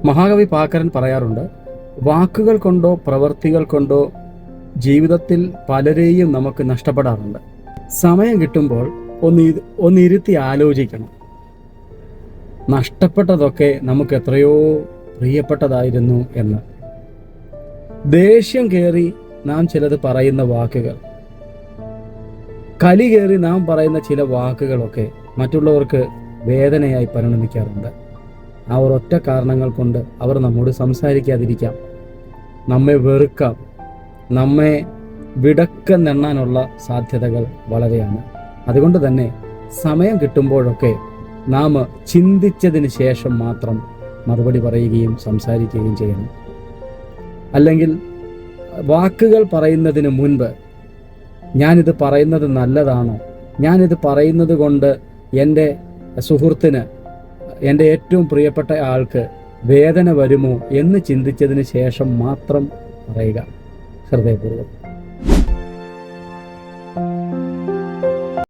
മഹാകവി പാക്കരൻ പറയാറുണ്ട്, വാക്കുകൾ കൊണ്ടോ പ്രവൃത്തികൾ കൊണ്ടോ ജീവിതത്തിൽ പലരെയും നമുക്ക് നഷ്ടപ്പെടാറുണ്ട്. സമയം കിട്ടുമ്പോൾ ഒന്നിരുത്തി ആലോചിക്കണം. നഷ്ടപ്പെട്ടതൊക്കെ നമുക്ക് എത്രയോ പ്രിയപ്പെട്ടതായിരുന്നു എന്ന്. ദേഷ്യം കയറി നാം ചിലത് പറയുന്ന വാക്കുകൾ, കലി കയറി നാം പറയുന്ന ചില വാക്കുകളൊക്കെ മറ്റുള്ളവർക്ക് വേദനയായി പരിണമിക്കാറുണ്ട്. ആ ഒരൊറ്റ കാരണങ്ങൾ കൊണ്ട് അവർ നമ്മോട് സംസാരിക്കാതിരിക്കാം, നമ്മെ വെറുക്കാം, നമ്മെ വിടക്കെന്നെണ്ണാനുള്ള സാധ്യതകൾ വളരെയാണ്. അതുകൊണ്ട് തന്നെ സമയം കിട്ടുമ്പോഴൊക്കെ നാം ചിന്തിച്ചതിന് ശേഷം മാത്രം മറുപടി പറയുകയും സംസാരിക്കുകയും ചെയ്യണം. അല്ലെങ്കിൽ വാക്കുകൾ പറയുന്നതിന് മുൻപ് ഞാനിത് പറയുന്നത് നല്ലതാണോ, ഞാനിത് പറയുന്നത് കൊണ്ട് എൻ്റെ സുഹൃത്തിന്, എൻ്റെ ഏറ്റവും പ്രിയപ്പെട്ട ആൾക്ക് വേദന വരുമോ എന്ന് ചിന്തിച്ചതിന് ശേഷം മാത്രം പറയുക, ഹൃദയപൂർവ്വം.